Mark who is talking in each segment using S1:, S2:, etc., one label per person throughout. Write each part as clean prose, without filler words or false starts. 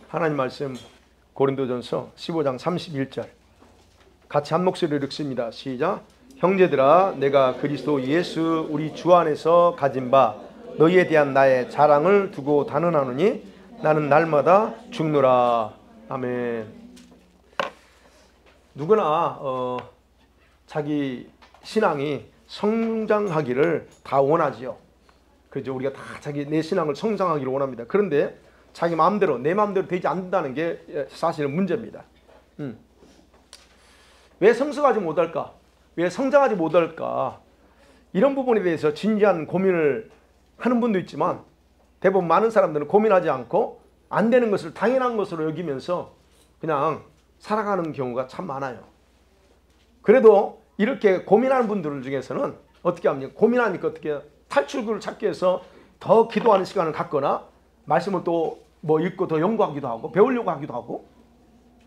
S1: 하나님 말씀 고린도전서 15장 31절 같이 한 목소리로 읽습니다. 시작. 형제들아 내가 그리스도 예수 우리 주 안에서 가진 바 너희에 대한 나의 자랑을 두고 단언하노니 나는 날마다 죽노라. 아멘. 누구나 자기 신앙이 성장하기를 다 원하지요. 그죠? 우리가 다 내 신앙을 성장하기를 원합니다. 그런데 자기 마음대로 내 마음대로 되지 않는다는 게 사실은 문제입니다. 왜 성숙하지 못할까? 왜 성장하지 못할까? 이런 부분에 대해서 진지한 고민을 하는 분도 있지만 대부분 많은 사람들은 고민하지 않고 안 되는 것을 당연한 것으로 여기면서 그냥 살아가는 경우가 참 많아요. 그래도 이렇게 고민하는 분들 중에서는 어떻게 합니까? 고민하니까 어떻게 탈출구를 찾기 위해서 더 기도하는 시간을 갖거나 말씀을 또 뭐 읽고 더 연구하기도 하고 배우려고 하기도 하고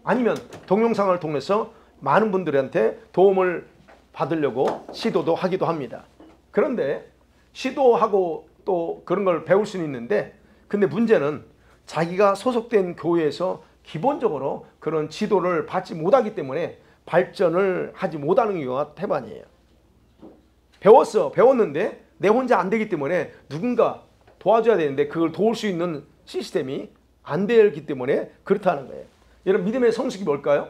S1: 아니면 동영상을 통해서 많은 분들한테 도움을 받으려고 시도도 하기도 합니다. 그런데 시도하고 또 그런 걸 배울 수는 있는데 근데 문제는 자기가 소속된 교회에서 기본적으로 그런 지도를 받지 못하기 때문에 발전을 하지 못하는 경우가 태반이에요. 배웠는데 내 혼자 안 되기 때문에 누군가 도와줘야 되는데 그걸 도울 수 있는 시스템이 안 되기 때문에 그렇다는 거예요. 여러분 믿음의 성숙이 뭘까요?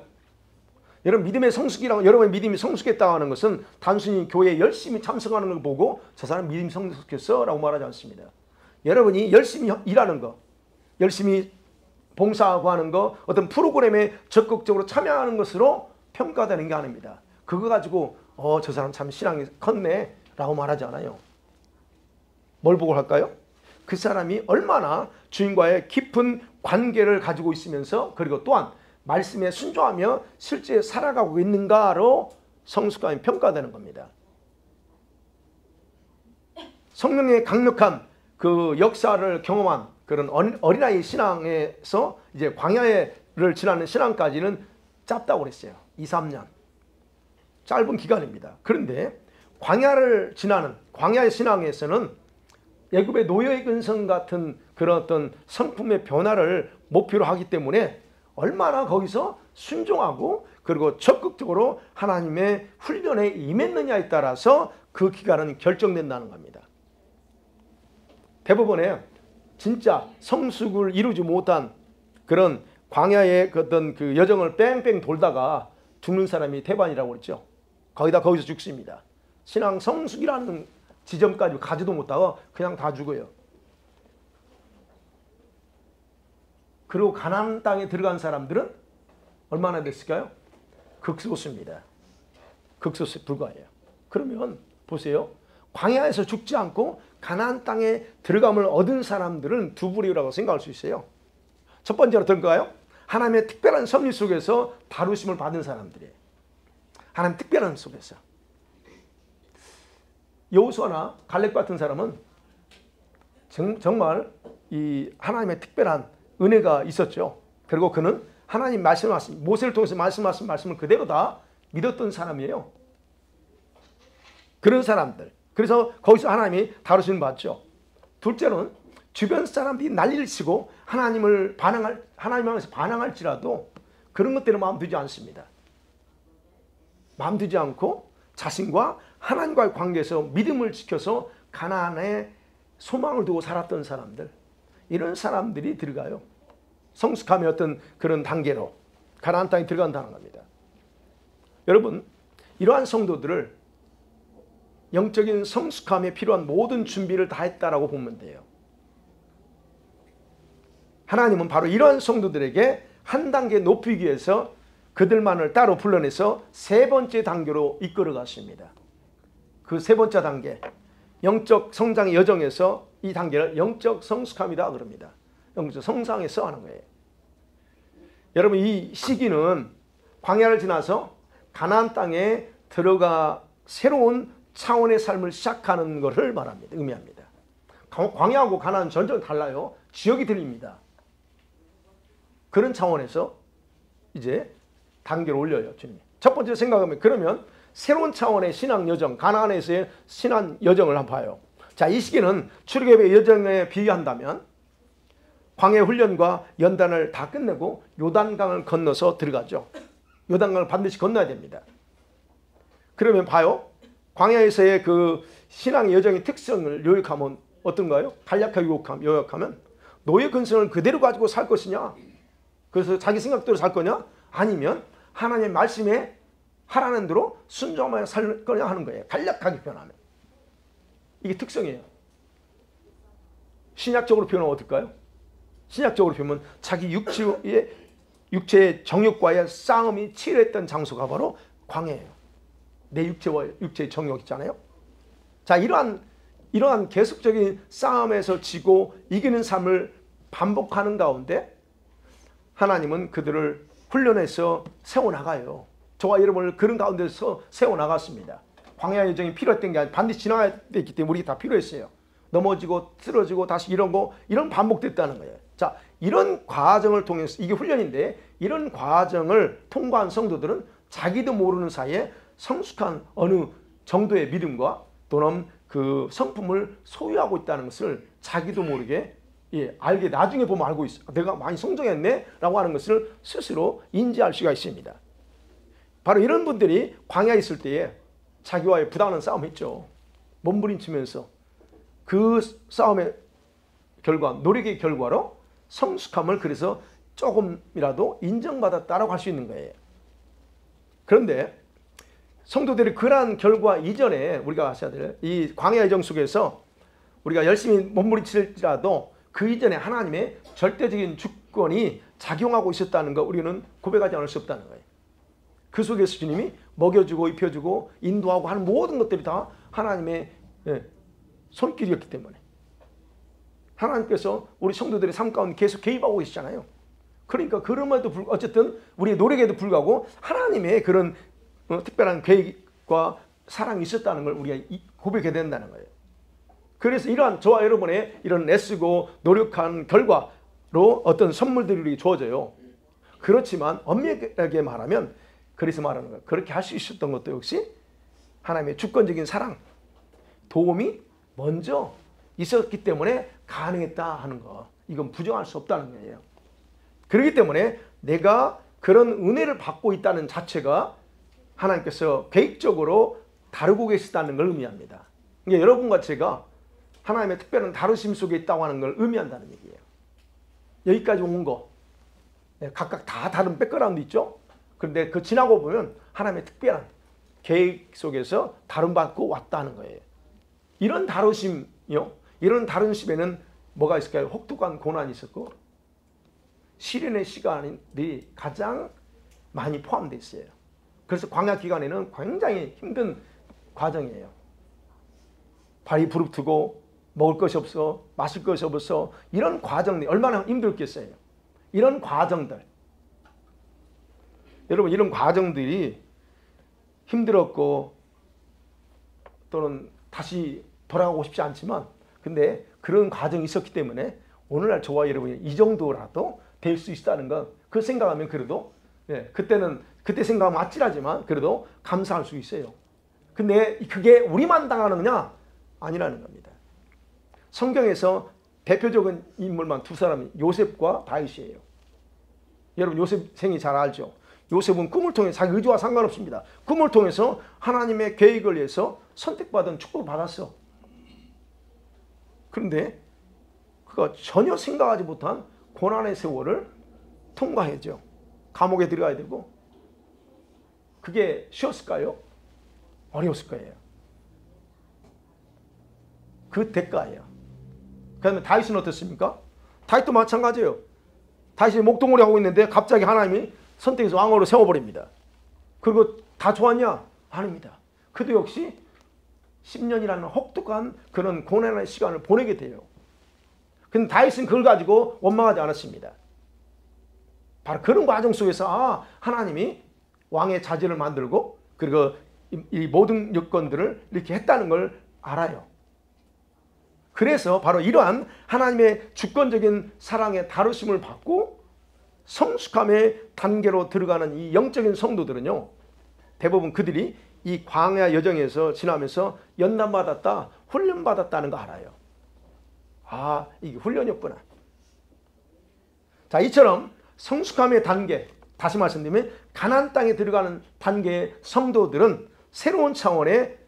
S1: 여러분 믿음의 성숙이랑 여러분의 믿음이 성숙했다고 하는 것은 단순히 교회에 열심히 참석하는 걸 보고 저 사람 믿음이 성숙했어 라고 말하지 않습니다. 여러분이 열심히 일하는 거, 열심히 봉사하고 하는 거, 어떤 프로그램에 적극적으로 참여하는 것으로 평가되는 게 아닙니다. 그거 가지고 저 사람 참 신앙이 컸네 라고 말하지 않아요. 뭘 보고 할까요? 그 사람이 얼마나 주님과의 깊은 관계를 가지고 있으면서 그리고 또한 말씀에 순종하며 실제 살아가고 있는가로 성숙함이 평가되는 겁니다. 성령의 강력한 그 역사를 경험한 그런 어린아이 신앙에서 이제 광야를 지나는 신앙까지는 짧다고 그랬어요. 2, 3년. 짧은 기간입니다. 그런데 광야를 지나는 광야의 신앙에서는 애굽의 노예의 근성 같은 그런 어떤 성품의 변화를 목표로 하기 때문에 얼마나 거기서 순종하고 그리고 적극적으로 하나님의 훈련에 임했느냐에 따라서 그 기간은 결정된다는 겁니다. 대부분의 진짜 성숙을 이루지 못한 그런 광야의 어떤 그 여정을 뺑뺑 돌다가 죽는 사람이 태반이라고 그랬죠. 거기서 죽습니다. 신앙 성숙이라는 지점까지 가지도 못하고 그냥 다 죽어요. 그리고 가나안 땅에 들어간 사람들은 얼마나 됐을까요? 극소수입니다. 극소수에 불과해요. 그러면 보세요. 광야에서 죽지 않고 가나안 땅에 들어감을 얻은 사람들은 두 부류라고 생각할 수 있어요. 첫 번째로 어떤가요? 하나님의 특별한 섭리 속에서 다루심을 받은 사람들이에요. 하나님 특별한 속에서. 여호수아나 갈렙 같은 사람은 정말 이 하나님의 특별한 은혜가 있었죠. 그리고 그는 하나님 말씀하신 모세를 통해서 말씀하신 말씀을 그대로 다 믿었던 사람이에요. 그런 사람들. 그래서 거기서 하나님이 다루심을 받죠. 둘째로는 주변 사람들이 난리를 치고 하나님을 향해서 반항할지라도 그런 것들은 마음 두지 않습니다. 마음 두지 않고 자신과 하나님과의 관계에서 믿음을 지켜서 가나안에 소망을 두고 살았던 사람들, 이런 사람들이 들어가요. 성숙함의 어떤 그런 단계로 가나안 땅에 들어간다는 겁니다. 여러분, 이러한 성도들을 영적인 성숙함에 필요한 모든 준비를 다 했다라고 보면 돼요. 하나님은 바로 이러한 성도들에게 한 단계 높이기 위해서 그들만을 따로 불러내서 세 번째 단계로 이끌어 갔습니다. 그 세 번째 단계, 영적 성장의 여정에서 이 단계를 영적 성숙함이다 그럽니다. 영적 성장에서 하는 거예요. 여러분, 이 시기는 광야를 지나서 가나안 땅에 들어가 새로운 차원의 삶을 시작하는 것을 말합니다. 의미합니다. 광야하고 가나안은 전혀 달라요. 지역이 들립니다. 그런 차원에서 이제 단계를 올려요, 주님이. 첫 번째로 생각하면 그러면 새로운 차원의 신앙 여정, 가나안에서의 신앙 여정을 한번 봐요. 자, 이 시기는 출애굽의 여정에 비유한다면 광야 훈련과 연단을 다 끝내고 요단강을 건너서 들어가죠. 요단강을 반드시 건너야 됩니다. 그러면 봐요. 광야에서의 그 신앙의 여정의 특성을 요약하면 어떤가요? 간략하게 요약하면 노예 근성을 그대로 가지고 살 것이냐? 그래서 자기 생각대로 살 거냐? 아니면 하나님의 말씀에 하라는 대로 순종하며 살 거냐 하는 거예요. 간략하게 표현하면. 이게 특성이에요. 신약적으로 표현하면 어떨까요? 신약적으로 표현하면 자기 육체의 정욕과의 싸움이 치열했던 장소가 바로 광야예요. 내 육체와 육체의 정욕 있잖아요. 자, 이러한 계속적인 싸움에서 지고 이기는 삶을 반복하는 가운데 하나님은 그들을 훈련해서 세워나가요. 저와 여러분을 그런 가운데서 세워나갔습니다. 광야 여정이 필요했던 게 아니라 반드시 지나야 됐기 때문에 우리가 다 필요했어요. 넘어지고 쓰러지고 다시 이런 반복됐다는 거예요. 자, 이런 과정을 통해서 이게 훈련인데 이런 과정을 통과한 성도들은 자기도 모르는 사이에 성숙한 어느 정도의 믿음과 또는 그 성품을 소유하고 있다는 것을 자기도 모르게 알게 나중에 보면 알고 있어요. 내가 많이 성장했네 라고 하는 것을 스스로 인지할 수가 있습니다. 바로 이런 분들이 광야에 있을 때에 자기와의 부당한 싸움 했죠. 몸부림치면서 그 싸움의 결과, 노력의 결과로 성숙함을 그래서 조금이라도 인정받았다라고 할 수 있는 거예요. 그런데 성도들이 그러한 결과 이전에 우리가 하셔야 될 이 광야 여정 속에서 우리가 열심히 몸부림칠지라도 그 이전에 하나님의 절대적인 주권이 작용하고 있었다는 거 우리는 고백하지 않을 수 없다는 거예요. 그 속에서 주님이 먹여주고 입혀주고 인도하고 하는 모든 것들이 다 하나님의 손길이었기 때문에 하나님께서 우리 성도들의 삶 가운데 계속 개입하고 계시잖아요. 그러니까 그럼에도 불구하고 어쨌든 우리의 노력에도 불구하고 하나님의 그런 특별한 계획과 사랑이 있었다는 걸 우리가 고백해야 된다는 거예요. 그래서 이러한 저와 여러분의 이런 애쓰고 노력한 결과로 어떤 선물들이 우리에게 주어져요. 그렇지만 엄밀하게 말하면 그래서 말하는 거예요. 그렇게 할 수 있었던 것도 역시 하나님의 주권적인 사랑, 도움이 먼저 있었기 때문에 가능했다 하는 거. 이건 부정할 수 없다는 거예요. 그렇기 때문에 내가 그런 은혜를 받고 있다는 자체가 하나님께서 계획적으로 다루고 계시다는 걸 의미합니다. 그러니까 여러분과 제가 하나님의 특별한 다루심 속에 있다고 하는 걸 의미한다는 얘기예요. 여기까지 온 거 각각 다 다른 백그라운드 있죠? 그런데 그 지나고 보면 하나님의 특별한 계획 속에서 다름받고 왔다는 거예요. 이런 다루심이요. 이런 다루심에는 뭐가 있을까요? 혹독한 고난이 있었고 시련의 시간이 가장 많이 포함되어 있어요. 그래서 광야 기간에는 굉장히 힘든 과정이에요. 발이 부릅뜨고 먹을 것이 없어 마실 것이 없어 이런 과정들이 얼마나 힘들겠어요. 이런 과정들 여러분 이런 과정들이 힘들었고 또는 다시 돌아가고 싶지 않지만 근데 그런 과정이 있었기 때문에 오늘날 저와 여러분이 이 정도라도 될 수 있다는 건 그 생각하면 그래도 그때 생각하면 아찔하지만 그래도 감사할 수 있어요. 근데 그게 우리만 당하는 거냐? 아니라는 겁니다. 성경에서 대표적인 인물만 두 사람이 요셉과 다윗이에요. 여러분 요셉 생이 잘 알죠? 요셉은 꿈을 통해 자기 의지와 상관없습니다. 꿈을 통해서 하나님의 계획을 위해서 선택받은 축복을 받았어. 그런데 그가 전혀 생각하지 못한 고난의 세월을 통과했죠. 감옥에 들어가야 되고 그게 쉬웠을까요? 어려웠을 거예요. 그 대가예요. 그다음에 다윗은 어떻습니까? 다윗도 마찬가지예요. 다윗이 목동물이 하고 있는데 갑자기 하나님이 선택해서 왕으로 세워버립니다. 그리고 다 좋았냐? 아닙니다. 그도 역시 10년이라는 혹독한 그런 고난의 시간을 보내게 돼요. 근데 다윗은 그걸 가지고 원망하지 않았습니다. 바로 그런 과정 속에서 하나님이 왕의 자질을 만들고 그리고 이 모든 여건들을 이렇게 했다는 걸 알아요. 그래서 바로 이러한 하나님의 주권적인 사랑의 다루심을 받고 성숙함의 단계로 들어가는 이 영적인 성도들은요. 대부분 그들이 이 광야 여정에서 지나면서 연단받았다, 훈련받았다는 거 알아요. 이게 훈련이었구나. 자, 이처럼 성숙함의 단계, 다시 말씀드리면 가나안 땅에 들어가는 단계의 성도들은 새로운 차원에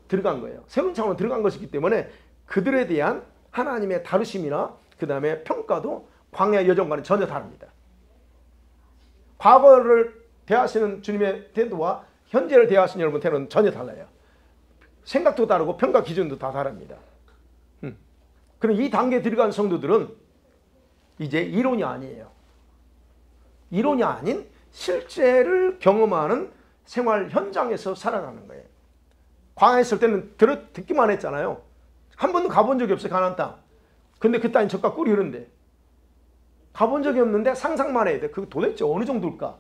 S1: 들어간 거예요. 새로운 차원에 들어간 것이기 때문에 그들에 대한 하나님의 다루심이나 그 다음에 평가도 광야 여정과는 전혀 다릅니다. 과거를 대하시는 주님의 태도와 현재를 대하시는 여러분 태도는 전혀 달라요. 생각도 다르고 평가 기준도 다 다릅니다. 그럼 이 단계에 들어간 성도들은 이제 이론이 아니에요. 이론이 아닌 실제를 경험하는 생활 현장에서 살아가는 거예요. 광야에 있을 때는 듣기만 했잖아요. 한 번도 가본 적이 없어요. 가나안 땅. 근데 그 땅이 젖과 꿀이 흐른데 가본 적이 없는데 상상만 해야 돼. 그게 도대체 어느 정도일까?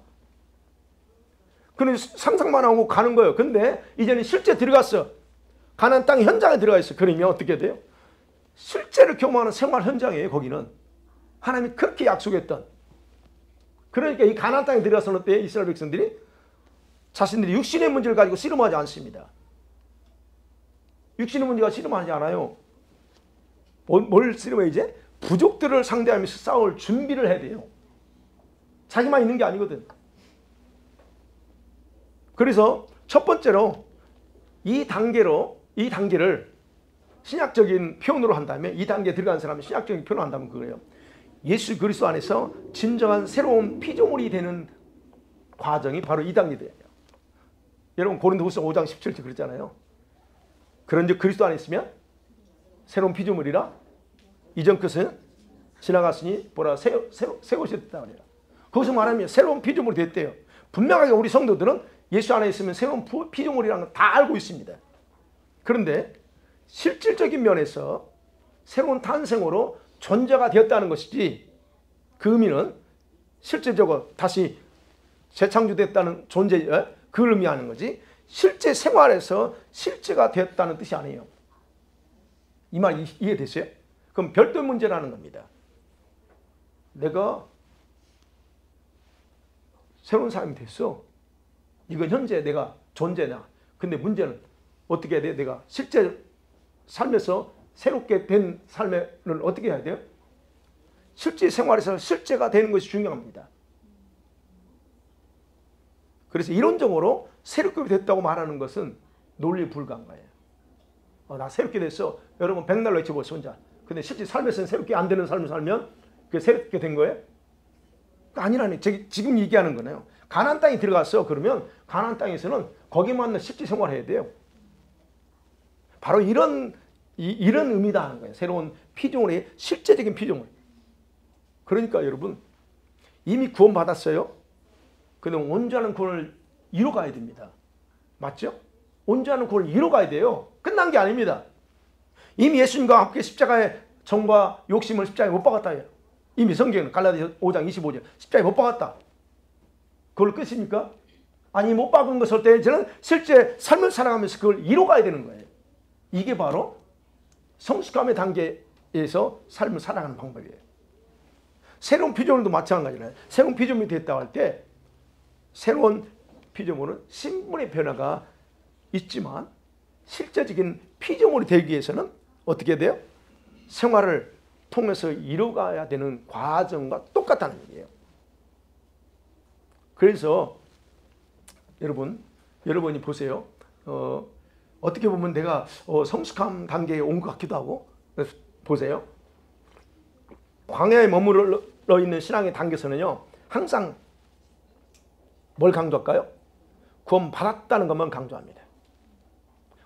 S1: 그럼 상상만 하고 가는 거예요. 근데 이제는 실제 들어갔어. 가나안 땅 현장에 들어가 있어. 그러면 어떻게 돼요? 실제를 경험하는 생활 현장이에요. 거기는 하나님이 그렇게 약속했던. 그러니까 이 가나안 땅에 들어가서는 때 이스라엘 백성들이 자신들이 육신의 문제를 가지고 씨름하지 않습니다. 육신의 문제가 씨름하지 않아요. 뭘 씨름해 이제? 부족들을 상대하면서 싸울 준비를 해야 돼요. 자기만 있는 게 아니거든. 그래서 첫 번째로 이 단계를 신약적인 표현으로 한다면, 이 단계에 들어간 사람이 신약적인 표현을 한다면 그거예요. 예수 그리스도 안에서 진정한 새로운 피조물이 되는 과정이 바로 이 단계예요. 여러분 고린도후서 5장 17절 그랬잖아요. 그런즉 그리스도 안에 있으면 새로운 피조물이라 이전 것은 지나갔으니 보라 새 것이 됐다 그래요. 거기서 말하면 새로운 피조물이 됐대요. 분명하게 우리 성도들은 예수 안에 있으면 새로운 피조물이라는 걸 다 알고 있습니다. 그런데 실질적인 면에서 새로운 탄생으로 존재가 되었다는 것이지, 그 의미는 실제적으로 다시 재창조됐다는 존재, 그걸 의미하는 거지 실제 생활에서 실제가 되었다는 뜻이 아니에요. 이 말 이해됐어요? 그럼 별도 문제라는 겁니다. 내가 새로운 사람이 됐어. 이건 현재 내가 존재나. 근데 문제는 어떻게 해야 돼? 내가 실제 삶에서 새롭게 된 삶을 어떻게 해야 돼요? 실제 생활에서 실제가 되는 것이 중요합니다. 그래서 이론적으로 새롭게 됐다고 말하는 것은 논리 불가한 거예요. 나 새롭게 됐어. 여러분 백날 외쳐보세요 혼자. 근데 실제 삶에서는 새롭게 안 되는 삶을 살면 그게 새롭게 된 거예요? 아니라니. 지금 얘기하는 거네요. 가나안 땅에 들어갔어. 그러면 가나안 땅에서는 거기에 맞는 실제 생활을 해야 돼요. 바로 이런 의미다 하는 거예요. 새로운 피조물의 실제적인 피조물. 그러니까 여러분 이미 구원 받았어요. 근데 온전한 구원을 이뤄가야 됩니다. 맞죠? 온전한 구원을 이뤄가야 돼요. 끝난 게 아닙니다. 이미 예수님과 함께 십자가의 정과 욕심을 십자가에 못 박았다. 이미 성경은 갈라디아서 5장 25절 십자가에 못 박았다. 그걸 끝입니까? 아니 못 박은 것을 때 저는 실제 삶을 살아가면서 그걸 이뤄가야 되는 거예요. 이게 바로 성숙함의 단계에서 삶을 살아가는 방법이에요. 새로운 피조물도 마찬가지잖아요. 새로운 피조물이 됐다고 할 때 새로운 피조물은 신분의 변화가 있지만 실제적인 피조물이 되기 위해서는 어떻게 돼요? 생활을 통해서 이뤄가야 되는 과정과 똑같다는 얘기예요. 그래서 여러분이 보세요. 어떻게 보면 내가 성숙함 단계에 온 것 같기도 하고. 보세요. 광야에 머물러 있는 신앙의 단계에서는요 항상 뭘 강조할까요? 구원 받았다는 것만 강조합니다.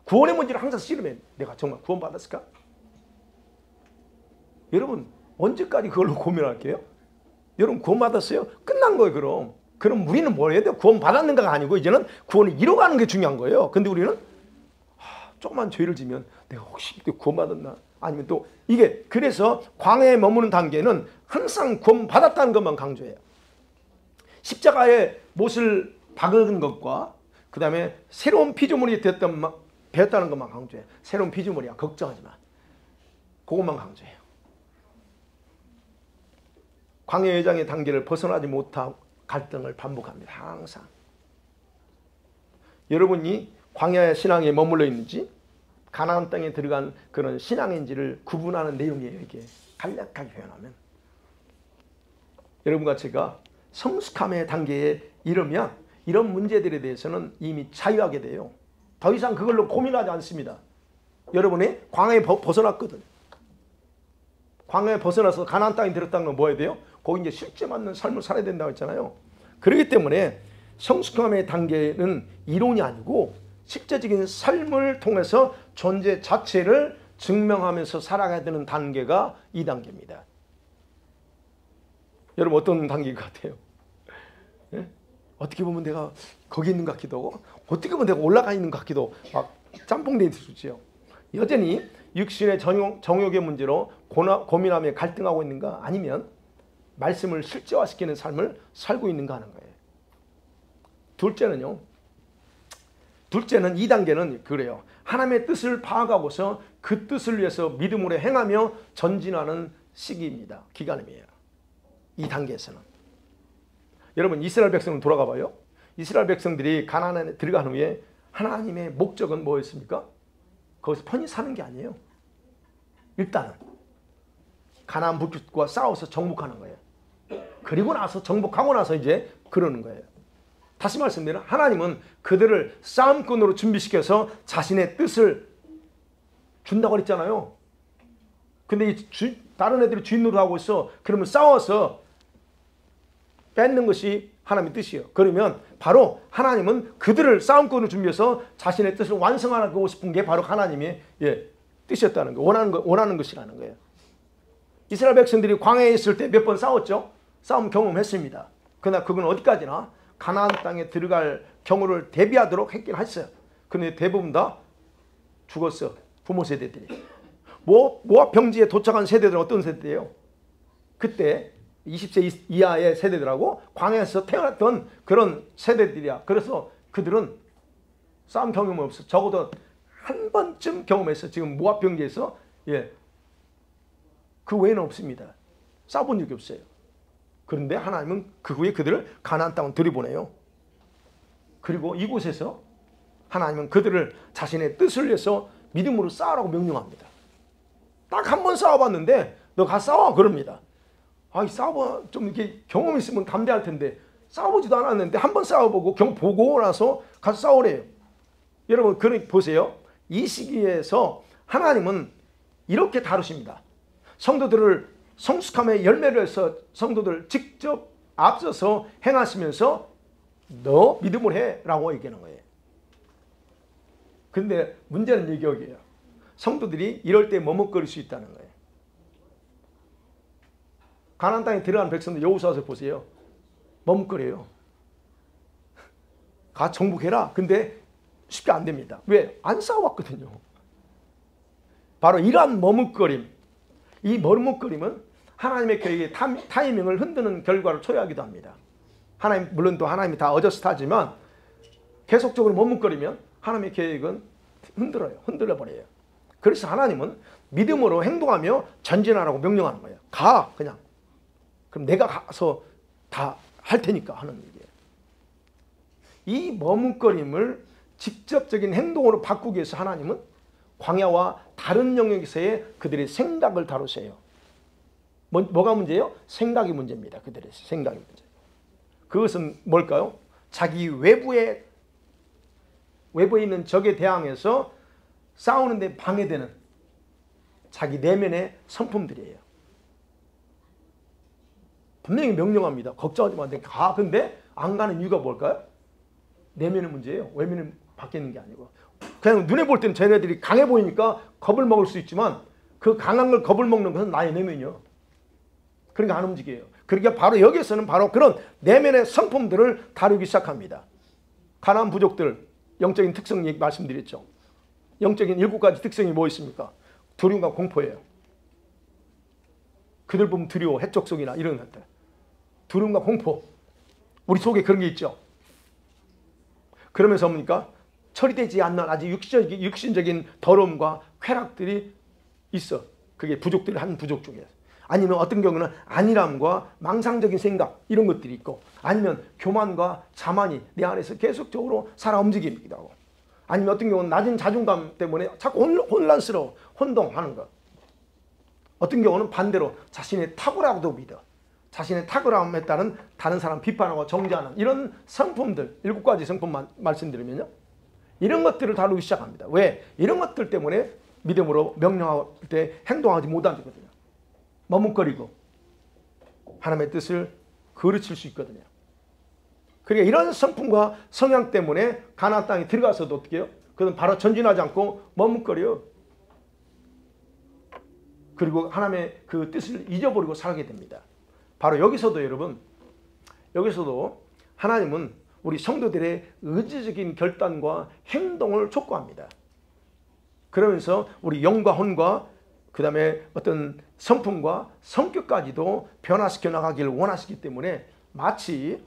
S1: 구원의 문제를 항상 씨름해. 내가 정말 구원 받았을까? 여러분 언제까지 그걸로 고민할게요? 여러분 구원 받았어요? 끝난 거예요. 그럼 우리는 뭘 해야 돼요? 구원 받았는가가 아니고 이제는 구원을 이뤄가는 게 중요한 거예요. 근데 우리는 조금만 죄를 지면 내가 혹시 구원 받았나? 아니면 또 이게 그래서 광야에 머무는 단계는 항상 구원 받았다는 것만 강조해요. 십자가에 못을 박은 것과 그 다음에 새로운 피조물이 되었다는 것만 강조해요. 새로운 피조물이야 걱정하지 마. 그것만 강조해요. 광야 여정의 단계를 벗어나지 못한 갈등을 반복합니다. 항상. 여러분이 광야의 신앙에 머물러 있는지 가나안 땅에 들어간 그런 신앙인지를 구분하는 내용이에요. 이게 간략하게 표현하면. 여러분과 제가 성숙함의 단계에 이르면 이런 문제들에 대해서는 이미 자유하게 돼요. 더 이상 그걸로 고민하지 않습니다. 여러분이 광야에 벗어났거든. 광야에 벗어나서 가나안 땅에 들었다는 건 뭐 해야 돼요? 거기 이제 실제 맞는 삶을 살아야 된다고 했잖아요. 그렇기 때문에 성숙함의 단계는 이론이 아니고 실제적인 삶을 통해서 존재 자체를 증명하면서 살아가야 되는 단계가 2단계입니다. 여러분 어떤 단계인 것 같아요? 예? 어떻게 보면 내가 거기 있는 것 같기도 하고 어떻게 보면 내가 올라가 있는 것 같기도 막 짬뽕돼 있죠. 여전히 육신의 정욕의 문제로 고민하며 갈등하고 있는가 아니면 말씀을 실제화시키는 삶을 살고 있는가 하는 거예요. 둘째는 2단계는 그래요. 하나님의 뜻을 파악하고서 그 뜻을 위해서 믿음으로 행하며 전진하는 시기입니다. 기간이에요. 2단계에서는. 여러분 이스라엘 백성은 돌아가 봐요. 이스라엘 백성들이 가나안에 들어간 후에 하나님의 목적은 뭐였습니까? 거기서 편히 사는 게 아니에요. 일단은 가나안 북쪽과 싸워서 정복하는 거예요. 그리고 나서 정복하고 나서 이제 그러는 거예요. 다시 말씀드리면 하나님은 그들을 싸움꾼으로 준비시켜서 자신의 뜻을 준다고 그랬잖아요. 근데 다른 애들이 주인 노릇하고 있어. 그러면 싸워서 뺏는 것이 하나님의 뜻이에요. 그러면 바로 하나님은 그들을 싸움꾼으로 준비해서 자신의 뜻을 완성하고 싶은 게 바로 하나님의 뜻이었다는 거예요. 원하는 것이라는 거예요. 이스라엘 백성들이 광야에 있을 때 몇 번 싸웠죠. 싸움 경험했습니다. 그러나 그건 어디까지나 가나안 땅에 들어갈 경우를 대비하도록 했긴 했어요. 그런데 대부분 다 죽었어. 부모 세대들이. 모압 평지에 도착한 세대들은 어떤 세대예요? 그때 20세 이하의 세대들하고 광야에서 태어났던 그런 세대들이야. 그래서 그들은 싸움 경험이 없어. 적어도 한 번쯤 경험했어. 지금 모압 평지에서 그 외에는 없습니다. 싸워본 적이 없어요. 그런데 하나님은 그 후에 그들을 가나안 땅으로 들이보내요. 그리고 이곳에서 하나님은 그들을 자신의 뜻을 위해서 믿음으로 싸우라고 명령합니다. 딱 한 번 싸워봤는데 너 가서 싸워 그럽니다. 아이 싸워 좀 이렇게 경험 있으면 담대할 텐데 싸워보지도 않았는데 한 번 싸워보고 보고 나서 가서 싸우래요. 여러분 그러니 보세요. 이 시기에서 하나님은 이렇게 다루십니다. 성도들을 성숙함의 열매를 해서 성도들 직접 앞서서 행하시면서 너 믿음을 해 라고 얘기하는 거예요. 근데 문제는 여기에요. 성도들이 이럴 때 머뭇거릴 수 있다는 거예요. 가나안 땅에 들어간 백성들 여호수아서 보세요. 머뭇거려요. 가 정복해라. 근데 쉽게 안 됩니다. 왜? 안 싸워봤거든요. 바로 이러한 머뭇거림. 이 머뭇거림은 하나님의 계획의 타이밍을 흔드는 결과를 초래하기도 합니다. 물론 또 하나님이 다 어저스트하지만 계속적으로 머뭇거리면 하나님의 계획은 흔들려버려요. 그래서 하나님은 믿음으로 행동하며 전진하라고 명령하는 거예요. 가 그냥. 그럼 내가 가서 다 할 테니까 하는 얘기예요. 이 머뭇거림을 직접적인 행동으로 바꾸기 위해서 하나님은 광야와 다른 영역에서의 그들의 생각을 다루세요. 뭐가 문제예요? 생각이 문제입니다. 그들의 생각이 문제. 그것은 뭘까요? 자기 외부에 있는 적에 대항해서 싸우는데 방해되는 자기 내면의 성품들이에요. 분명히 명령합니다. 걱정하지 마. 가. 근데 안 가는 이유가 뭘까요? 내면의 문제예요. 외면은 바뀌는 게 아니고. 그냥 눈에 볼 때는 쟤네들이 강해 보이니까 겁을 먹을 수 있지만 그 강한 걸 겁을 먹는 것은 나의 내면이요. 그러니까 안 움직여요. 그러니까 바로 여기에서는 바로 그런 내면의 성품들을 다루기 시작합니다. 가나안 부족들 영적인 특성 얘기 말씀드렸죠. 영적인 7가지 특성이 뭐 있습니까? 두려움과 공포예요. 그들 보면 두려워, 해적성이나 이런 것들. 두려움과 공포. 우리 속에 그런 게 있죠. 그러면서 뭡니까? 처리되지 않는 아주 육신적인 더러움과 쾌락들이 있어. 그게 부족들의 한 부족 중에. 아니면 어떤 경우는 안일함과 망상적인 생각 이런 것들이 있고 아니면 교만과 자만이 내 안에서 계속적으로 살아 움직이기도 하고 아니면 어떤 경우는 낮은 자존감 때문에 자꾸 혼란스러워 혼동하는 것. 어떤 경우는 반대로 자신의 탁월하다고 믿어. 자신의 탁월함에 따른 다른 사람 비판하고 정죄하는 이런 성품들 7가지 성품만 말씀드리면요. 이런 것들을 다루기 시작합니다. 왜? 이런 것들 때문에 믿음으로 명령할 때 행동하지 못하거든요. 머뭇거리고 하나님의 뜻을 거르칠 수 있거든요. 그러니까 이런 성품과 성향 때문에 가나안 땅에 들어가서도 어떻게 해요? 그건 바로 전진하지 않고 머뭇거려요. 그리고 하나님의 그 뜻을 잊어버리고 살게 됩니다. 바로 여기서도 여러분, 여기서도 하나님은 우리 성도들의 의지적인 결단과 행동을 촉구합니다. 그러면서 우리 영과 혼과 그 다음에 어떤 성품과 성격까지도 변화시켜 나가기를 원하시기 때문에 마치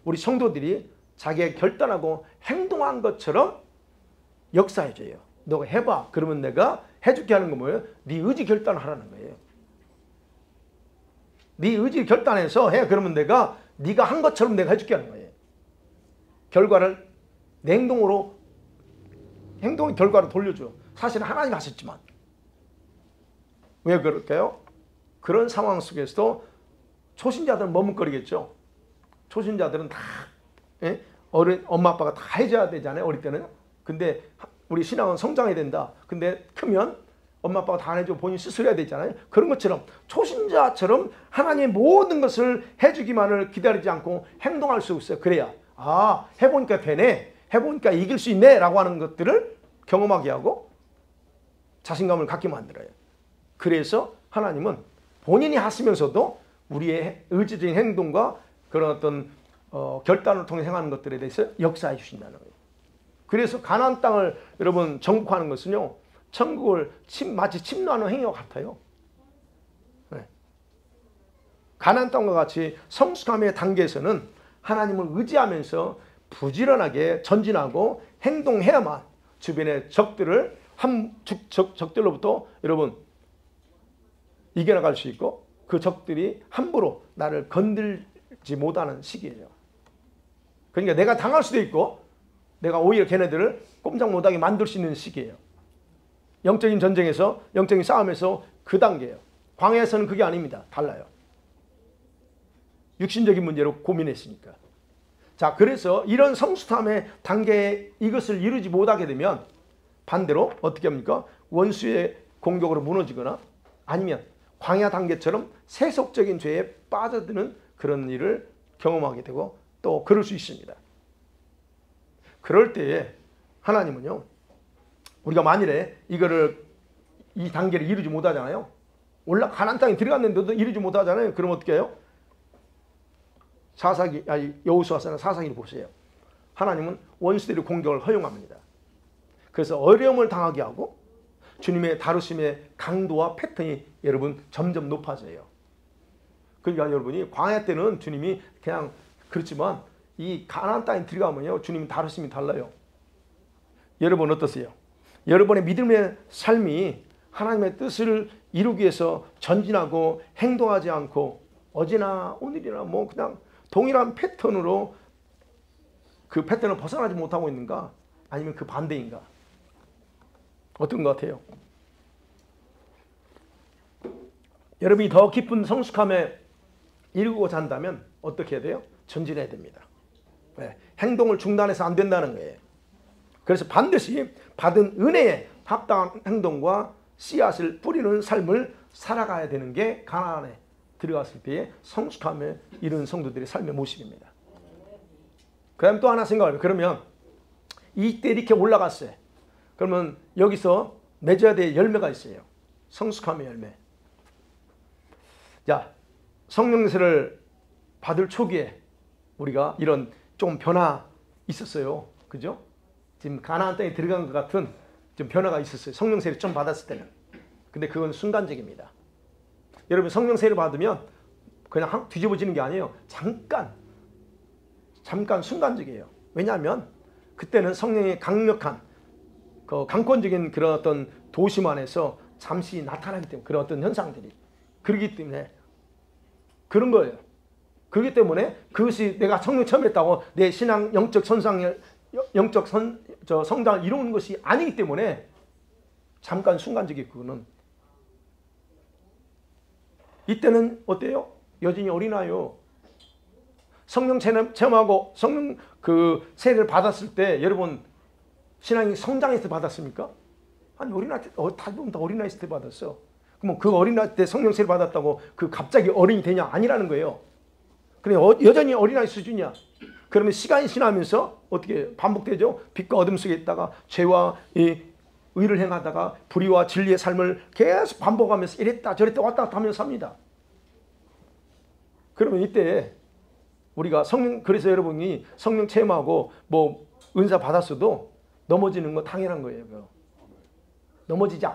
S1: 우리 성도들이 자기가 결단하고 행동한 것처럼 역사해줘요. 너가 해봐. 그러면 내가 해줄게 하는 건 뭐예요? 네 의지 결단을 하라는 거예요. 네 의지 결단해서 해. 그러면 내가 네가 한 것처럼 내가 해줄게 하는 거예요. 결과를 내 행동으로 행동의 결과를 돌려줘. 사실은 하나님 하셨지만 왜 그럴까요? 그런 상황 속에서도 초신자들은 머뭇거리겠죠. 초신자들은 다 엄마 아빠가 다 해줘야 되잖아요. 어릴 때는. 근데 우리 신앙은 성장해야 된다. 근데 크면 엄마 아빠가 다 해주고 본인 스스로 해야 되잖아요. 그런 것처럼 초신자처럼 하나님의 모든 것을 해주기만을 기다리지 않고 행동할 수 있어요. 그래야 해보니까 되네. 해보니까 이길 수 있네. 라고 하는 것들을 경험하게 하고 자신감을 갖게 만들어요. 그래서 하나님은 본인이 하시면서도 우리의 의지적인 행동과 그런 어떤 결단을 통해 행하는 것들에 대해서 역사해 주신다는 거예요. 그래서 가나안 땅을 여러분 정복하는 것은요. 천국을 마치 침노하는 행위와 같아요. 네. 가나안 땅과 같이 성숙함의 단계에서는 하나님을 의지하면서 부지런하게 전진하고 행동해야만 주변의 적들을 적들로부터 여러분 이겨나갈 수 있고 그 적들이 함부로 나를 건들지 못하는 시기예요. 그러니까 내가 당할 수도 있고 내가 오히려 걔네들을 꼼짝 못하게 만들 수 있는 시기예요. 영적인 전쟁에서 영적인 싸움에서 그 단계예요. 광야에서는 그게 아닙니다. 달라요. 육신적인 문제로 고민했으니까. 자, 그래서 이런 성숙함의 단계에 이것을 이루지 못하게 되면 반대로 어떻게 합니까? 원수의 공격으로 무너지거나 아니면 광야 단계처럼 세속적인 죄에 빠져드는 그런 일을 경험하게 되고 또 그럴 수 있습니다. 그럴 때에 하나님은요. 우리가 만일에 이 단계를 이루지 못하잖아요. 가나안 땅에 들어갔는데도 이루지 못하잖아요. 그럼 어떻게 해요? 여호수아서나 사사기를 보세요. 하나님은 원수들의 공격을 허용합니다. 그래서 어려움을 당하게 하고 주님의 다루심의 강도와 패턴이 여러분 점점 높아져요. 그러니까 여러분이 광야 때는 주님이 그냥 그렇지만 이 가나안 땅에 들어가면요. 주님이 다루심이 달라요. 여러분 어떠세요? 여러분의 믿음의 삶이 하나님의 뜻을 이루기 위해서 전진하고 행동하지 않고 어제나 오늘이나 뭐 그냥 동일한 패턴으로 그 패턴을 벗어나지 못하고 있는가? 아니면 그 반대인가? 어떤 것 같아요? 여러분이 더 깊은 성숙함에 이루고자 한다면 어떻게 해야 돼요? 전진해야 됩니다. 네. 행동을 중단해서 안 된다는 거예요. 그래서 반드시 받은 은혜에 합당한 행동과 씨앗을 뿌리는 삶을 살아가야 되는 게 가나안에 들어갔을 때의 성숙함에 이른 성도들의 삶의 모습입니다. 그 다음 또 하나 생각해요. 그러면 이때 이렇게 올라갔어요. 그러면 여기서 맺어야 될 열매가 있어요. 성숙함의 열매. 자, 성령세를 받을 초기에 우리가 이런 좀 변화 있었어요. 그죠? 지금 가나안 땅에 들어간 것 같은 좀 변화가 있었어요. 성령세를 좀 받았을 때는. 근데 그건 순간적입니다. 여러분 성령세를 받으면 그냥 뒤집어지는 게 아니에요. 잠깐 순간적이에요. 왜냐하면 그때는 성령의 강력한 강권적인 그런 어떤 도심 안에서 잠시 나타나기 때문에 그런 어떤 현상들이 그렇기 때문에 그런 거예요. 그렇기 때문에 그것이 내가 성령 처음 했다고 내 신앙 영적 성장을 이루는 것이 아니기 때문에 잠깐 순간적인 그거는 이때는 어때요? 여전히 어린아이요. 성령 체험하고 성령 그 세례를 받았을 때 여러분 신앙이 성장했을 때 받았습니까? 아니 어린아이 때 대부분 다 어린아이 때 받았어. 그럼 그 어린아이 때 성령 세례 받았다고 그 갑자기 어른이 되냐? 아니라는 거예요. 그래 여전히 어린아이 수준이야. 그러면 시간이 지나면서 어떻게 반복되죠? 빛과 어둠 속에 있다가 죄와 이 의를 행하다가 불의와 진리의 삶을 계속 반복하면서 이랬다 저랬다 왔다 갔다 하면서 삽니다. 그러면 이때 우리가 그래서 여러분이 성령 체험하고 뭐 은사 받았어도 넘어지는 건 당연한 거예요. 그거. 넘어지지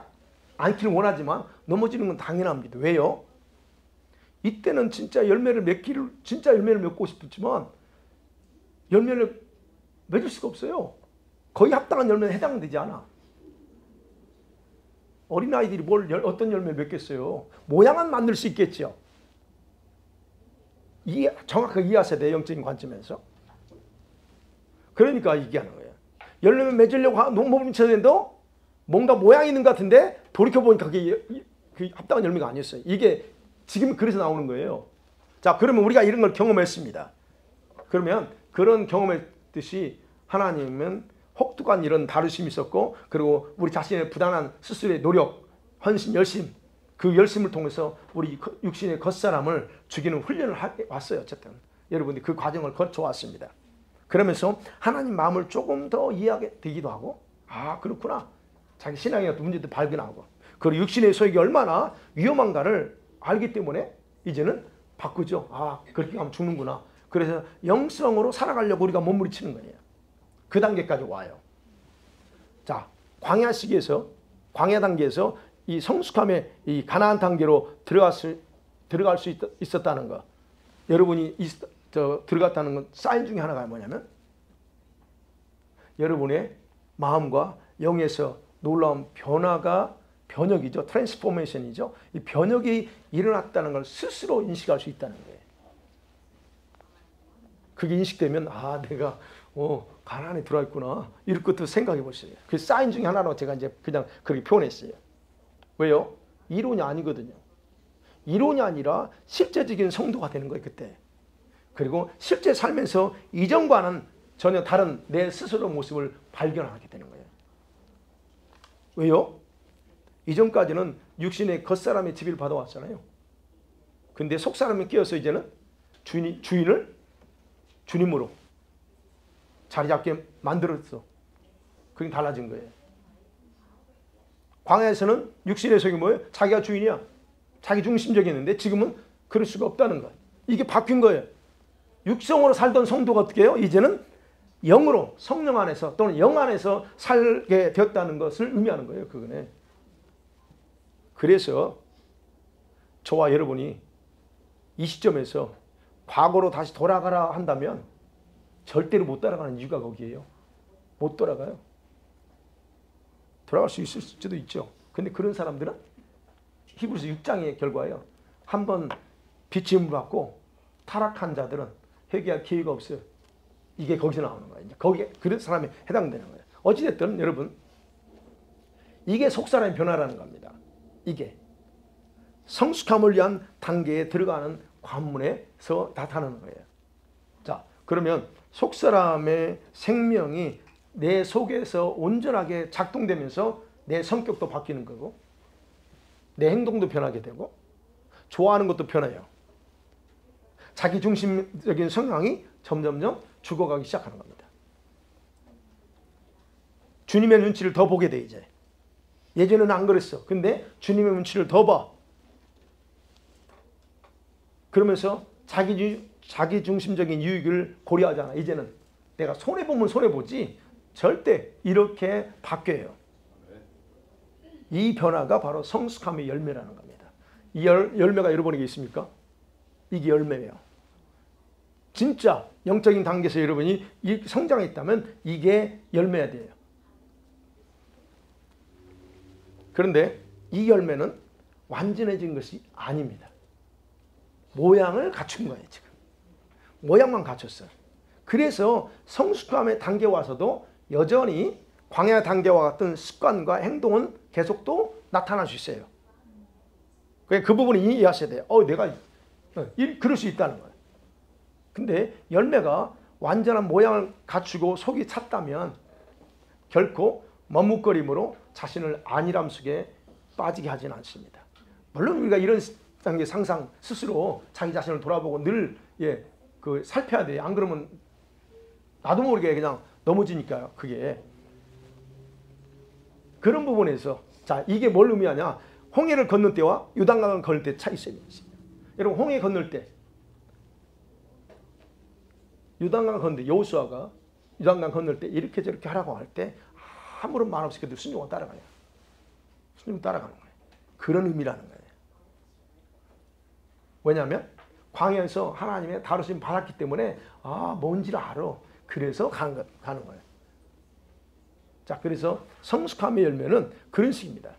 S1: 않기를 원하지만 넘어지는 건 당연합니다. 왜요? 이때는 진짜 열매를 맺고 싶었지만 열매를 맺을 수가 없어요. 거의 합당한 열매에 해당되지 않아. 어린아이들이 어떤 열매를 맺겠어요. 모양은 만들 수 있겠죠. 정확하게 이해하셔야 돼요. 영적인 관점에서. 그러니까 얘기하는 거예요. 열매 맺으려고 몸을 쳐는데도 뭔가 모양이 있는 것 같은데 돌이켜보니까 그게 합당한 열매가 아니었어요. 이게 지금 그래서 나오는 거예요. 자, 그러면 우리가 이런 걸 경험했습니다. 그러면 그런 경험했듯이 하나님은 혹독한 이런 다루심이 있었고 그리고 우리 자신의 부단한 스스로의 노력, 헌신, 열심 그 열심을 통해서 우리 육신의 겉사람을 죽이는 훈련을 왔어요. 어쨌든 여러분들이 그 과정을 거쳐왔습니다. 그러면서 하나님 마음을 조금 더 이해하게 되기도 하고 아 그렇구나. 자기 신앙의 문제도 발견하고 그리고 육신의 소욕이 얼마나 위험한가를 알기 때문에 이제는 바꾸죠. 아 그렇게 하면 죽는구나. 그래서 영성으로 살아가려고 우리가 몸부림치는 거예요. 그 단계까지 와요. 자, 광야 시기에서 광야 단계에서 이 성숙함의 이 가나안 단계로 들어갈 수 있었다는 거. 여러분이 들어갔다는 건 사인 중에 하나가 뭐냐면 여러분의 마음과 영에서 놀라운 변혁이죠. 트랜스포메이션이죠. 이 변혁이 일어났다는 걸 스스로 인식할 수 있다는 거예요. 그게 인식되면 아 내가 가나안에 들어와 있구나. 이럴 것도 생각해 보세요. 그 사인 중에 하나로 제가 이제 그냥 그렇게 표현했어요. 왜요? 이론이 아니거든요. 이론이 아니라 실제적인 성도가 되는 거예요. 그때. 그리고 실제 살면서 이전과는 전혀 다른 내 스스로 모습을 발견하게 되는 거예요. 왜요? 이전까지는 육신의 겉사람의 지배를 받아왔잖아요. 근데 속사람이 끼어서 이제는 주인을 주님으로 자리 잡게 만들었어. 그게 달라진 거예요. 광야에서는 육신의 속이 뭐예요? 자기가 주인이야. 자기 중심적이었는데 지금은 그럴 수가 없다는 거예요. 이게 바뀐 거예요. 육성으로 살던 성도가 어떻게 해요? 이제는 영으로 성령 안에서 또는 영 안에서 살게 되었다는 것을 의미하는 거예요. 그거네. 그래서 저와 여러분이 이 시점에서 과거로 다시 돌아가라 한다면 절대로 못 따라가는 이유가 거기에요. 못 돌아가요. 돌아갈 수 있을 수도 있죠. 근데 그런 사람들은 히브리서 6장의 결과예요. 한번 비침을 받고 타락한 자들은 회개할 기회가 없어요. 이게 거기서 나오는 거예요. 이제 거기에 그런 사람이 해당되는 거예요. 어찌됐든 여러분 이게 속사람의 변화라는 겁니다. 이게 성숙함을 위한 단계에 들어가는 관문에서 나타나는 거예요. 자, 그러면 속사람의 생명이 내 속에서 온전하게 작동되면서 내 성격도 바뀌는 거고 내 행동도 변하게 되고 좋아하는 것도 변해요. 자기 중심적인 성향이 점점점 죽어가기 시작하는 겁니다. 주님의 눈치를 더 보게 돼 이제. 예전에는 안 그랬어. 근데 주님의 눈치를 더 봐. 그러면서 자기 중심적인 유익을 고려하잖아. 이제는 내가 손해보면 손해보지 절대 이렇게 바뀌어요. 이 변화가 바로 성숙함의 열매라는 겁니다. 이 열매가 여러분에게 있습니까? 이게 열매예요. 진짜 영적인 단계에서 여러분이 성장했다면 이게 열매야 돼요. 그런데 이 열매는 완전해진 것이 아닙니다. 모양을 갖춘 거예요. 지금 모양만 갖췄어요. 그래서 성숙함의 단계에 와서도 여전히 광야 단계와 같은 습관과 행동은 계속 또 나타날 수 있어요. 그 부분을 이해하셔야 돼요. 내가 그럴 수 있다는 거예요. 근데 열매가 완전한 모양을 갖추고 속이 찼다면 결코 머뭇거림으로 자신을 안일함 속에 빠지게 하지는 않습니다. 물론 우리가 이런 단계 상상 스스로 자기 자신을 돌아보고 늘 살펴야 돼요. 안 그러면 나도 모르게 그냥 넘어지니까요. 그게 그런 부분에서 자, 이게 뭘 의미하냐? 홍해를 건널 때와 요단강을 건널 때 차이 있습니다. 여러분, 홍해 건널 때 요단강을 건널 때 여호수아가 요단강 건널 때 이렇게 저렇게 하라고 할 때 아무런 말 없이 그들 순종을 따라가요. 순종 따라가는 거예요. 그런 의미라는 거예요. 왜냐하면 광야에서 하나님의 다루심 받았기 때문에 뭔지를 알아. 그래서 가는 거예요. 자, 그래서 성숙함의 열매는 그런 식입니다.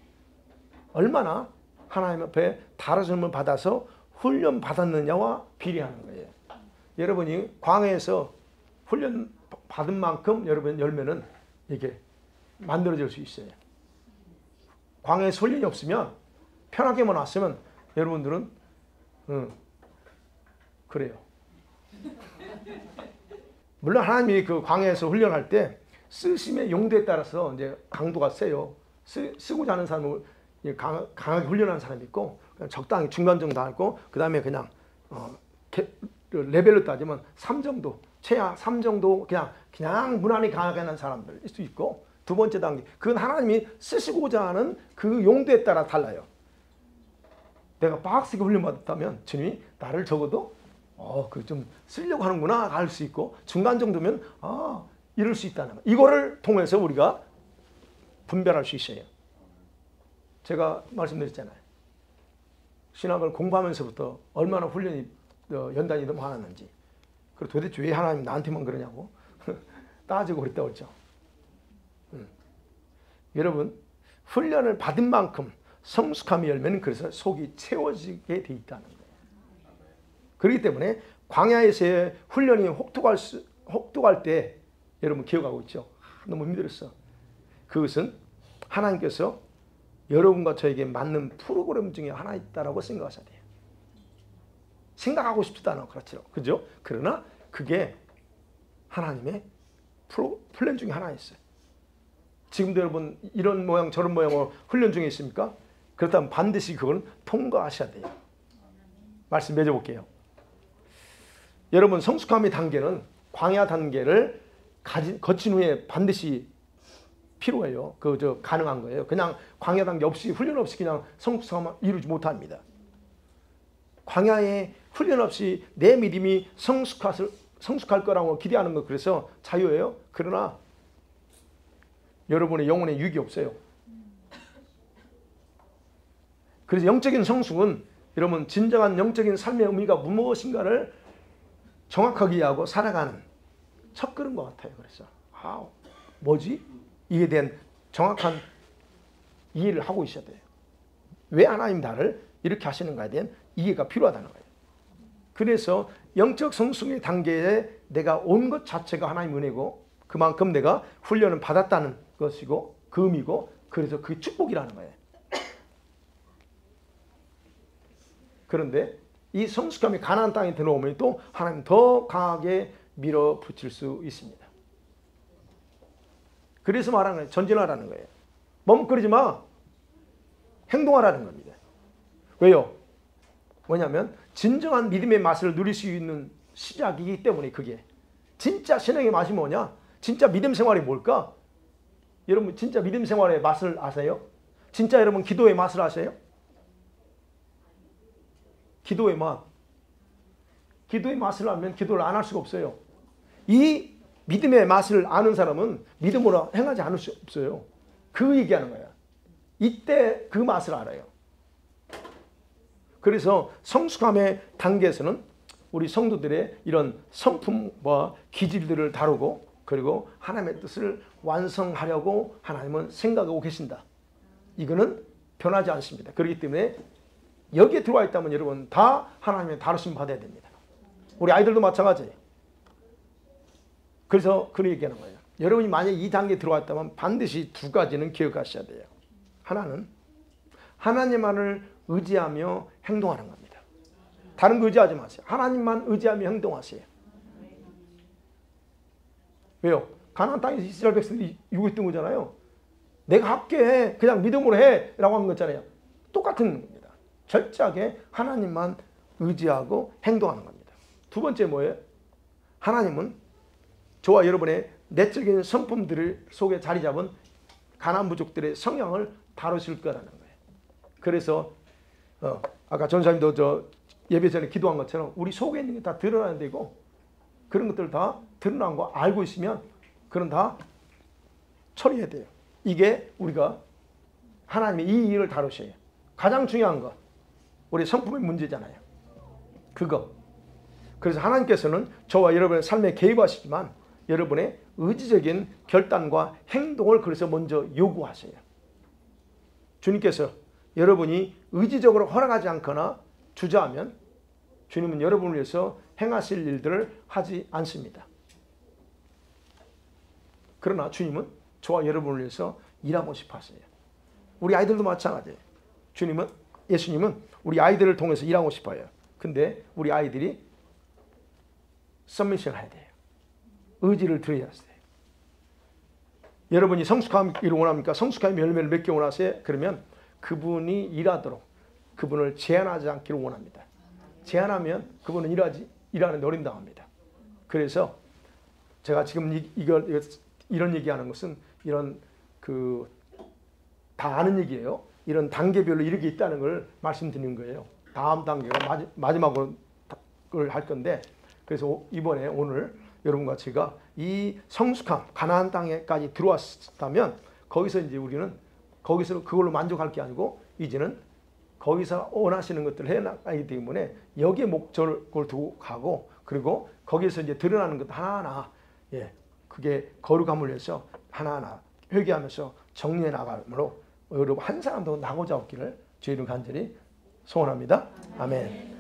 S1: 얼마나 하나님 앞에 다루심을 받아서 훈련 받았느냐와 비례하는 거예요. 여러분이 광야에서 훈련 받은 만큼 여러분 열매는 이게 만들어질 수 있어요. 광야에서 훈련이 없으면 편하게만 왔으면 여러분들은 그래요. 물론 하나님이 그 광야에서 훈련할 때 쓰심의 용도에 따라서 이제 강도가 세요. 쓰고자 하는 사람은 강하게 훈련하는 사람이 있고, 그냥 적당히 중간 정도 하고, 그 다음에 그냥 레벨로 따지면 3 정도, 최하 3 정도 그냥 무난히 강하게 하는 사람들일 수 있고, 두 번째 단계, 그건 하나님이 쓰시고자 하는 그 용도에 따라 달라요. 내가 빡세게 훈련받았다면 주님이 나를 적어도 그 좀 쓰려고 하는구나 알 수 있고, 중간 정도면 이럴 수 있다는 거. 이거를 통해서 우리가 분별할 수 있어요. 제가 말씀드렸잖아요. 신학을 공부하면서부터 얼마나 훈련이 연단이 너무 많았는지, 그리고 도대체 왜 하나님 나한테만 그러냐고 따지고 그랬다고 했죠. 여러분, 훈련을 받은 만큼 성숙함의 열매는 그래서 속이 채워지게 돼 있다는 거예요. 그렇기 때문에 광야에서의 훈련이 혹독할 때 여러분 기억하고 있죠? 너무 힘들었어. 그것은 하나님께서 여러분과 저에게 맞는 프로그램 중에 하나 있다라고 생각하셔야 돼요. 생각하고 싶지도 않아. 그렇죠. 그죠? 그러나 그게 하나님의 플랜 중에 하나였어요. 지금도 여러분 이런 모양 저런 모양으로 훈련 중에 있습니까? 그렇다면 반드시 그걸 통과하셔야 돼요. 말씀 맺어볼게요. 여러분, 성숙함의 단계는 광야 단계를 거친 후에 반드시 필요해요. 가능한 거예요. 그냥 광야 단계 없이, 훈련 없이 그냥 성숙함을 이루지 못합니다. 광야에 훈련 없이 내 믿음이 성숙할 거라고 기대하는 거, 그래서 자유예요. 그러나 여러분의 영혼에 유익이 없어요. 그래서 영적인 성숙은 여러분 진정한 영적인 삶의 의미가 무엇인가를 정확하게 이해하고 살아가는 첫걸음 것 같아요. 그래서 뭐지? 이에 대한 정확한 이해를 하고 있어야 돼요. 왜 하나님 나를 이렇게 하시는가에 대한 이해가 필요하다는 거예요. 그래서 영적 성숙의 단계에 내가 온 것 자체가 하나님 은혜고, 그만큼 내가 훈련을 받았다는 것이고 그 의미고, 그래서 그게 축복이라는 거예요. 그런데 이 성숙함이 가나안 땅에 들어오면 또 하나님 더 강하게 밀어붙일 수 있습니다. 그래서 말하는 거예요. 전진하라는 거예요. 머뭇거리지 마. 행동하라는 겁니다. 왜요? 왜냐하면 진정한 믿음의 맛을 누릴 수 있는 시작이기 때문에. 그게 진짜 신앙의 맛이 뭐냐? 진짜 믿음 생활이 뭘까? 여러분 진짜 믿음 생활의 맛을 아세요? 진짜 여러분 기도의 맛을 아세요? 기도의 맛. 기도의 맛을 알면 기도를 안 할 수가 없어요. 이 믿음의 맛을 아는 사람은 믿음으로 행하지 않을 수 없어요. 그 얘기하는 거야. 이때 그 맛을 알아요. 그래서 성숙함의 단계에서는 우리 성도들의 이런 성품과 기질들을 다루고, 그리고 하나님의 뜻을 완성하려고 하나님은 생각하고 계신다. 이거는 변하지 않습니다. 그렇기 때문에 여기에 들어와 있다면 여러분 다 하나님의 다루심 받아야 됩니다. 우리 아이들도 마찬가지예요. 그래서 그런 얘기하는 거예요. 여러분이 만약에 이 단계에 들어와 있다면 반드시 두 가지는 기억하셔야 돼요. 하나는 하나님만을 의지하며 행동하는 겁니다. 다른 거 의지하지 마세요. 하나님만 의지하며 행동하세요. 왜요? 가나안 땅에서 이스라엘 백성들이 요구했던 거잖아요. 내가 할게, 그냥 믿음으로 해 라고 한 거잖아요. 똑같은 겁니다. 철저하게 하나님만 의지하고 행동하는 겁니다. 두 번째 뭐예요? 하나님은 저와 여러분의 내적인 성품들 속에 자리 잡은 가나안 부족들의 성향을 다루실 거라는 거예요. 그래서 아까 전사님도 저 예배 전에 기도한 것처럼 우리 속에 있는 게 다 드러나야 되고, 그런 것들 다 드러난 거 알고 있으면 그런 다 처리해야 돼요. 이게 우리가 하나님의 이 일을 다루셔요. 가장 중요한 거, 우리 성품의 문제잖아요. 그거. 그래서 하나님께서는 저와 여러분의 삶에 개입하시지만 여러분의 의지적인 결단과 행동을 그래서 먼저 요구하세요. 주님께서 여러분이 의지적으로 허락하지 않거나 주저하면 주님은 여러분을 위해서 행하실 일들을 하지 않습니다. 그러나 주님은 저와 여러분을 위해서 일하고 싶어 하세요. 우리 아이들도 마찬가지예요. 예수님은 우리 아이들을 통해서 일하고 싶어요. 근데 우리 아이들이 서미션 해야 돼요. 의지를 드려야 돼요. 여러분이 성숙하기를 원합니까? 성숙함의 열매를 맺기 원하세요? 그러면 그분이 일하도록 그분을 제한하지 않기를 원합니다. 제한하면 그분은 일하는 데 어림당합니다. 그래서 제가 지금 이런 얘기하는 것은 이런 다 아는 얘기예요. 이런 단계별로 이렇게 있다는 걸 말씀드리는 거예요. 다음 단계가 마지막으로 할 건데, 그래서 이번에 오늘 여러분과 제가 이 성숙함, 가나안 땅에까지 들어왔다면 거기서 이제 우리는 거기서 그걸로 만족할 게 아니고 이제는 거기서 원하시는 것들을 해나가기 때문에 여기에 목적을 두고 가고, 그리고 거기에서 이제 드러나는 것 하나하나, 그게 거룩함을 위해서 하나하나 회개하면서 정리해 나가므로 여러분 한 사람도 나고자 없기를 주의 이름 간절히 소원합니다. 아멘.